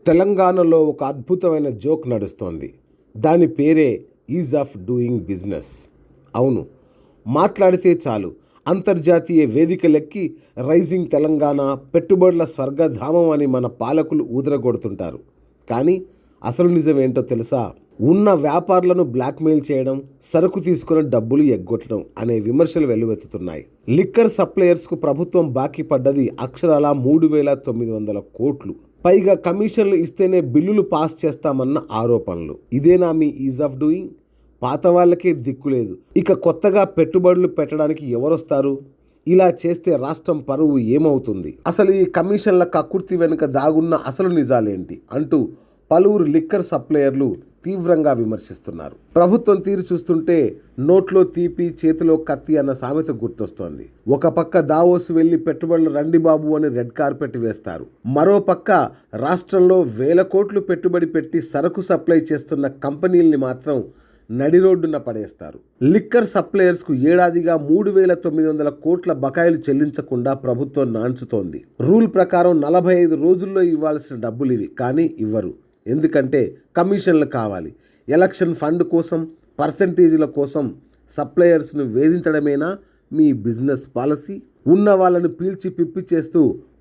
తెలంగాణలో ఒక అద్భుతమైన జోక్ నడుస్తోంది. దాని పేరే ఈజ్ ఆఫ్ డూయింగ్ బిజినెస్. అవును, మాట్లాడితే చాలు అంతర్జాతీయ వేదికలెక్కి రైజింగ్ తెలంగాణ, పెట్టుబడుల స్వర్గధామం అని మన పాలకులు ఊదరగొడుతుంటారు. కానీ అసలు నిజం ఏంటో తెలుసా? ఉన్న వ్యాపారులను బ్లాక్మెయిల్ చేయడం, సరుకు తీసుకుని డబ్బులు ఎగ్గొట్టడం అనే విమర్శలు వెల్లువెత్తుతున్నాయి. లిక్కర్ సప్లయర్స్కు ప్రభుత్వం బాకీ పడ్డది అక్షరాల 3,900 కోట్లు. పైగా కమిషన్లు ఇస్తేనే బిల్లులు పాస్ చేస్తామన్న ఆరోపణలు. ఇదేనా మీ ఈజ్ ఆఫ్ డూయింగ్? పాత వాళ్ళకే దిక్కులేదు, ఇక కొత్తగా పెట్టుబడులు పెట్టడానికి ఎవరొస్తారు? ఇలా చేస్తే రాష్ట్రం పరువు ఏమవుతుంది? అసలు ఈ కమిషన్ల కక్కుర్తి వెనుక దాగున్న అసలు నిజాలేంటి అంటూ పలువురు లిక్కర్ సప్లయర్లు తీవ్రంగా విమర్శిస్తున్నారు. ప్రభుత్వం తీరు చూస్తుంటే నోట్లో తీపి చేతిలో కత్తి అన్న సామెత గుర్తొస్తోంది. ఒక పక్క దావోస్ వెళ్లి పెట్టుబడులు రండి బాబు అని రెడ్ కార్పెట్ వేస్తారు. మరో పక్క రాష్ట్రంలో వేల కోట్లు పెట్టుబడి పెట్టి సరుకు సప్లై చేస్తున్న కంపెనీల్ని మాత్రం నడి రోడ్డున పడేస్తారు. లిక్కర్ సప్లయర్స్కు ఏడాదిగా 3,900 కోట్ల బకాయిలు చెల్లించకుండా ప్రభుత్వం నాంచుతోంది. రూల్ ప్రకారం 45 రోజుల్లో ఇవ్వాల్సిన డబ్బులు ఇవి, కానీ ఇవ్వరు. ఎందుకంటే కమిషన్లు కావాలి. ఎలక్షన్ ఫండ్ కోసం, పర్సంటేజీల కోసం సప్లయర్స్ను వేధించడమేనా మీ బిజినెస్ పాలసీ? ఉన్న వాళ్ళను పీల్చి పిప్పి చేస్తూ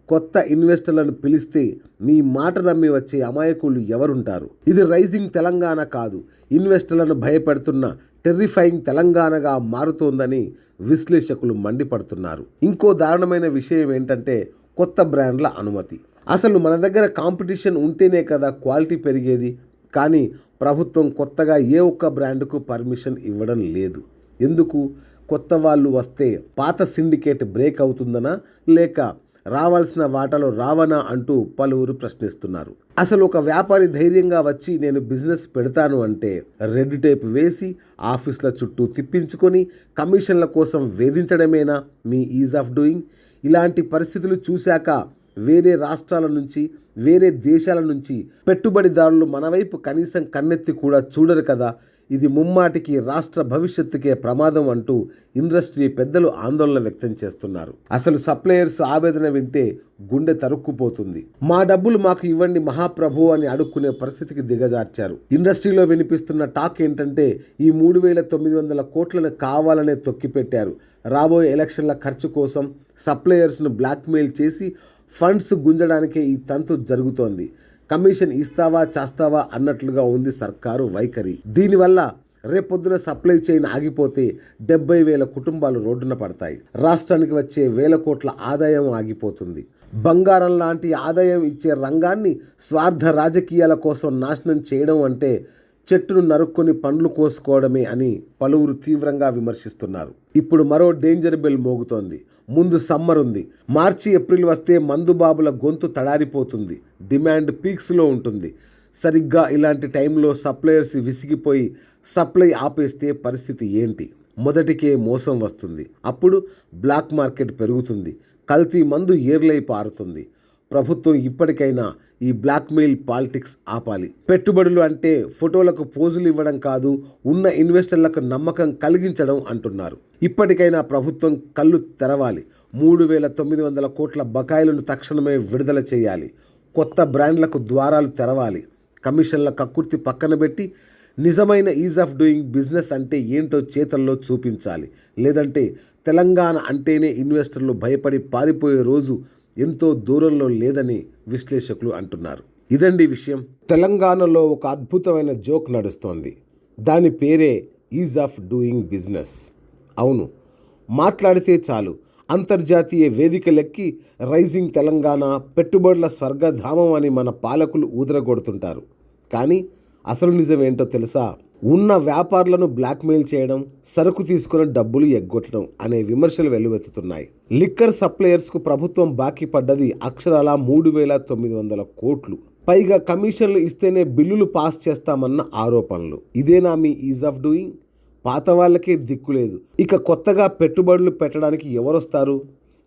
కొత్త ఇన్వెస్టర్లను పిలిస్తే మీ మాట నమ్మి వచ్చే అమాయకులు ఎవరుంటారు? ఇది రైజింగ్ తెలంగాణ కాదు, ఇన్వెస్టర్లను భయపెడుతున్న టెర్రిఫైయింగ్ తెలంగాణగా మారుతోందని విశ్లేషకులు మండిపడుతున్నారు. ఇంకో దారుణమైన విషయం ఏంటంటే కొత్త బ్రాండ్ల అనుమతి. అసలు మన దగ్గర కాంపిటీషన్ ఉంటేనే కదా క్వాలిటీ పెరిగేది. కానీ ప్రభుత్వం కొత్తగా ఏ ఒక్క బ్రాండ్కు పర్మిషన్ ఇవ్వడం లేదు. ఎందుకు? కొత్త వాళ్ళు వస్తే పాత సిండికేట్ బ్రేక్ అవుతుందనా, లేక రావాల్సిన వాటాలో రావనా అంటూ పలువురు ప్రశ్నిస్తున్నారు. అసలు ఒక వ్యాపారి ధైర్యంగా వచ్చి నేను బిజినెస్ పెడతాను అంటే రెడ్ టేప్ వేసి ఆఫీసుల చుట్టూ తిప్పించుకొని కమిషన్ల కోసం వేధించడమేనా మీ ఈజ్ ఆఫ్ డూయింగ్? ఇలాంటి పరిస్థితులు చూశాక వేరే రాష్ట్రాల నుంచి, వేరే దేశాల నుంచి పెట్టుబడిదారులు మన వైపు కనీసం కన్నెత్తి కూడా చూడరు కదా. ఇది ముమ్మాటికి రాష్ట్ర భవిష్యత్తుకే ప్రమాదం అంటూ ఇండస్ట్రీ పెద్దలు ఆందోళన వ్యక్తం చేస్తున్నారు. అసలు సప్లయర్స్ ఆవేదన వింటే గుండె తరుక్కుపోతుంది. మా డబ్బులు మాకు ఇవ్వండి మహాప్రభు అని అడుక్కునే పరిస్థితికి దిగజార్చారు. ఇండస్ట్రీలో వినిపిస్తున్న టాక్ ఏంటంటే ఈ 3,900 కోట్లను కావాలనే తొక్కిపెట్టారు. రాబోయే ఎలక్షన్ల ఖర్చు కోసం సప్లయర్స్ను బ్లాక్మెయిల్ చేసి ఫండ్స్ గుంజడానికే ఈ తంతు జరుగుతోంది. కమిషన్ ఇస్తావా చేస్తావా అన్నట్లుగా ఉంది సర్కారు వైఖరి. దీనివల్ల రేపొద్దున సప్లై చైన్ ఆగిపోతే 70,000 కుటుంబాలు రోడ్డున పడతాయి. రాష్ట్రానికి వచ్చే వేల కోట్ల ఆదాయం ఆగిపోతుంది. బంగారం లాంటి ఆదాయం ఇచ్చే రంగాన్ని స్వార్థ రాజకీయాల కోసం నాశనం చేయడం అంటే చెట్టును నరుక్కొని పండ్లు కోసుకోవడమే అని పలువురు తీవ్రంగా విమర్శిస్తున్నారు. ఇప్పుడు మరో డేంజర్ బెల్ మోగుతోంది. ముందు సమ్మర్ ఉంది. మార్చి, ఏప్రిల్ వస్తే మందుబాబుల గొంతు తడారిపోతుంది. డిమాండ్ పీక్స్లో ఉంటుంది. సరిగ్గా ఇలాంటి టైంలో సప్లయర్స్ విసిగిపోయి సప్లై ఆపేస్తే పరిస్థితి ఏంటి? మొదటికే మోసం వస్తుంది. అప్పుడు బ్లాక్ మార్కెట్ పెరుగుతుంది. కల్తీ మందు ఏర్లై పారుతుంది. ప్రభుత్వం ఇప్పటికైనా ఈ బ్లాక్మెయిల్ పాలిటిక్స్ ఆపాలి. పెట్టుబడులు అంటే ఫోటోలకు పోజులు ఇవ్వడం కాదు, ఉన్న ఇన్వెస్టర్లకు నమ్మకం కలిగించడం అంటున్నారు. ఇప్పటికైనా ప్రభుత్వం కళ్ళు తెరవాలి. 3,900 కోట్ల బకాయిలను తక్షణమే విడుదల చేయాలి. కొత్త బ్రాండ్లకు ద్వారాలు తెరవాలి. కమిషన్ల కక్కుర్తి పక్కన పెట్టి నిజమైన ఈజ్ ఆఫ్ డూయింగ్ బిజినెస్ అంటే ఏంటో చేతల్లో చూపించాలి. లేదంటే తెలంగాణ అంటేనే ఇన్వెస్టర్లు భయపడి పారిపోయే రోజు ఎంతో దూరంలో లేదని విశ్లేషకులు అంటున్నారు. ఇదండి విషయం. తెలంగాణలో ఒక అద్భుతమైన జోక్ నడుస్తోంది. దాని పేరే ఈజ్ ఆఫ్ డూయింగ్ బిజినెస్. అవును, మాట్లాడితే చాలు అంతర్జాతీయ వేదికలెక్కి రైజింగ్ తెలంగాణ, పెట్టుబడుల స్వర్గధామం అని మన పాలకులు ఊదరగొడుతుంటారు. కానీ అసలు నిజం ఏంటో తెలుసా? ఉన్న వ్యాపారులను బ్లాక్మెయిల్ చేయడం, సరుకు తీసుకుని డబ్బులు ఎగ్గొట్టడం అనే విమర్శలు వెల్లువెత్తుతున్నాయి. లిక్కర్ సప్లయర్స్కు ప్రభుత్వం బాకీ పడ్డది అక్షరాల 3,900 కోట్లు. పైగా కమిషన్లు ఇస్తేనే బిల్లులు పాస్ చేస్తామన్న ఆరోపణలు. ఇదేనా మీ ఈజ్ ఆఫ్ డూయింగ్? పాత వాళ్ళకే దిక్కులేదు, ఇక కొత్తగా పెట్టుబడులు పెట్టడానికి ఎవరొస్తారు?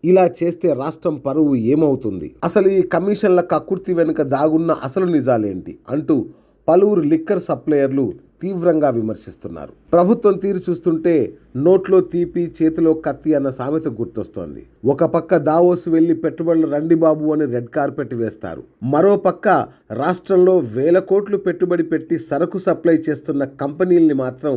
ఇలా చేస్తే రాష్ట్రం పరువు ఏమవుతుంది? అసలు ఈ కమిషన్ల కక్కుర్తి వెనుక దాగున్న అసలు నిజాలేంటి అంటూ పలువురు లిక్కర్ సప్లయర్లు తీవ్రంగా విమర్శిస్తున్నారు. ప్రభుత్వం తీరు చూస్తుంటే నోట్లో తీపి చేతిలో కత్తి అన్న సామెత గుర్తొస్తోంది. ఒక పక్క దావోసు వెళ్లి పెట్టుబడులు రండి బాబు అని రెడ్ కార్పెట్ వేస్తారు. మరో పక్క రాష్ట్రంలో వేల కోట్లు పెట్టుబడి పెట్టి సరకు సప్లై చేస్తున్న కంపెనీల్ని మాత్రం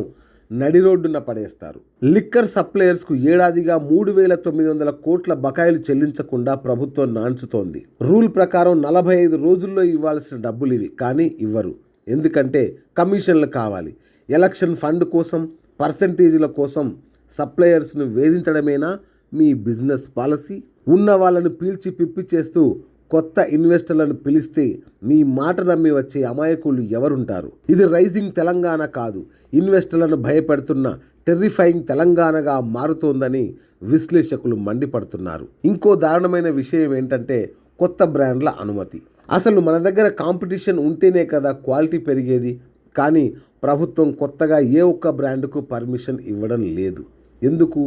నడి రోడ్డున పడేస్తారు. లిక్కర్ సప్లయర్స్కు ఏడాదిగా 3,900 కోట్ల బకాయిలు చెల్లించకుండా ప్రభుత్వం నాంచుతోంది. రూల్ ప్రకారం 45 రోజుల్లో ఇవ్వాల్సిన డబ్బులు ఇవి, కానీ ఇవ్వరు. ఎందుకంటే కమిషన్లు కావాలి. ఎలక్షన్ ఫండ్ కోసం, పర్సంటేజీల కోసం సప్లయర్స్ను వేధించడమేనా మీ బిజినెస్ పాలసీ? ఉన్న వాళ్ళను పీల్చి పిప్పి చేస్తూ కొత్త ఇన్వెస్టర్లను పిలిస్తే మీ మాట నమ్మి వచ్చే అమాయకులు ఎవరుంటారు? ఇది రైజింగ్ తెలంగాణ కాదు, ఇన్వెస్టర్లను భయపెడుతున్న టెర్రిఫైయింగ్ తెలంగాణగా మారుతోందని విశ్లేషకులు మండిపడుతున్నారు. ఇంకో దారుణమైన విషయం ఏంటంటే కొత్త బ్రాండ్ల అనుమతి. అసలు మన దగ్గర కాంపిటీషన్ ఉంటేనే కదా క్వాలిటీ పెరిగేది. కానీ ప్రభుత్వం కొత్తగా ఏ ఒక్క బ్రాండ్కు పర్మిషన్ ఇవ్వడం లేదు. ఎందుకు?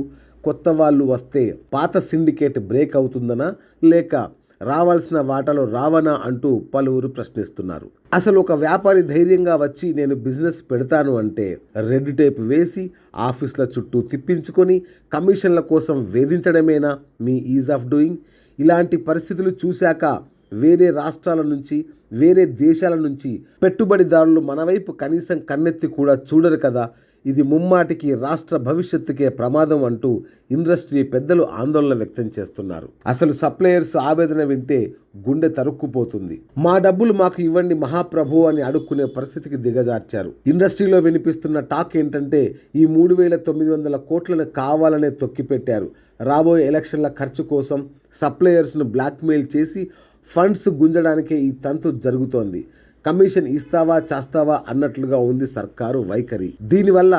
కొత్త వాళ్ళు వస్తే పాత సిండికేట్ బ్రేక్ అవుతుందనా, లేక రావాల్సిన వాటాలో రావనా అంటూ పలువురు ప్రశ్నిస్తున్నారు. అసలు ఒక వ్యాపారి ధైర్యంగా వచ్చి నేను బిజినెస్ పెడతాను అంటే రెడ్ టేప్ వేసి ఆఫీసుల చుట్టూ తిప్పించుకొని కమిషన్ల కోసం వేధించడమేనా మీ ఈజ్ ఆఫ్ డూయింగ్? ఇలాంటి పరిస్థితులు చూశాక వేరే రాష్ట్రాల నుంచి, వేరే దేశాల నుంచి పెట్టుబడిదారులు మన వైపు కనీసం కన్నెత్తి కూడా చూడరు కదా. ఇది ముమ్మాటికి రాష్ట్ర భవిష్యత్తుకే ప్రమాదం అంటూ ఇండస్ట్రీ పెద్దలు ఆందోళన వ్యక్తం చేస్తున్నారు. అసలు సప్లయర్స్ ఆవేదన వింటే గుండె తరుక్కుపోతుంది. మా డబ్బులు మాకు ఇవ్వండి మహాప్రభు అని అడుక్కునే పరిస్థితికి దిగజార్చారు. ఇండస్ట్రీలో వినిపిస్తున్న టాక్ ఏంటంటే ఈ 3,900 కోట్లను కావాలనే తొక్కిపెట్టారు. రాబోయే ఎలక్షన్ల ఖర్చు కోసం సప్లయర్స్ను బ్లాక్మెయిల్ చేసి ఫండ్స్ గుంజడానికే ఈ తంతు జరుగుతోంది. కమిషన్ ఇస్తావా చేస్తావా అన్నట్లుగా ఉంది సర్కారు వైఖరి. దీనివల్ల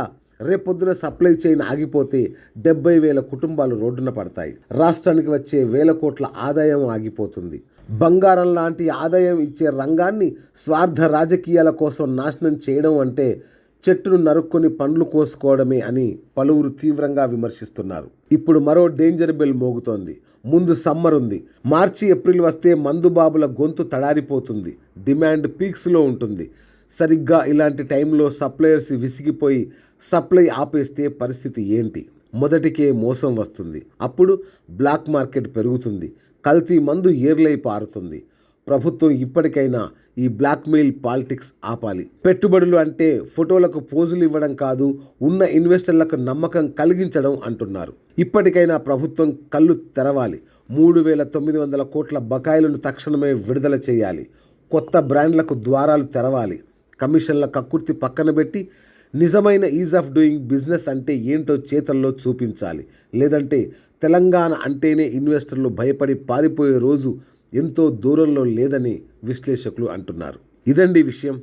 రేపొద్దున సప్లై చైన్ ఆగిపోతే 70,000 కుటుంబాలు రోడ్డున పడతాయి. రాష్ట్రానికి వచ్చే వేల కోట్ల ఆదాయం ఆగిపోతుంది. బంగారం లాంటి ఆదాయం ఇచ్చే రంగాన్ని స్వార్థ రాజకీయాల కోసం నాశనం చేయడం అంటే చెట్టును నరుక్కొని పండ్లు కోసుకోవడమే అని పలువురు తీవ్రంగా విమర్శిస్తున్నారు. ఇప్పుడు మరో డేంజర్ బెల్ మోగుతోంది. ముందు సమ్మర్ ఉంది. మార్చి ఏప్రిల్ వస్తే మందుబాబుల గొంతు తడారిపోతుంది. డిమాండ్ పీక్స్లో ఉంటుంది. సరిగ్గా ఇలాంటి టైంలో సప్లయర్స్ విసిగిపోయి సప్లై ఆపేస్తే పరిస్థితి ఏంటి? మొదటికే మోసం వస్తుంది. అప్పుడు బ్లాక్ మార్కెట్ పెరుగుతుంది. కల్తీ మందు ఏర్లై పారుతుంది. ప్రభుత్వం ఇప్పటికైనా ఈ బ్లాక్మెయిల్ పాలిటిక్స్ ఆపాలి. పెట్టుబడులు అంటే ఫోటోలకు పోజులు ఇవ్వడం కాదు, ఉన్న ఇన్వెస్టర్లకు నమ్మకం కలిగించడం అంటున్నారు. ఇప్పటికైనా ప్రభుత్వం కళ్ళు తెరవాలి. 3,900 కోట్ల బకాయిలను తక్షణమే విడుదల చేయాలి. కొత్త బ్రాండ్లకు ద్వారాలు తెరవాలి. కమిషన్ల కక్కుర్తి పక్కన పెట్టి నిజమైన ఈజ్ ఆఫ్ డూయింగ్ బిజినెస్ అంటే ఏంటో చేతల్లో చూపించాలి. లేదంటే తెలంగాణ అంటేనే ఇన్వెస్టర్లు భయపడి పారిపోయే రోజు ఎంతో దూరంలో లేదని విశ్లేషకులు అంటున్నారు. ఇదండి విషయం.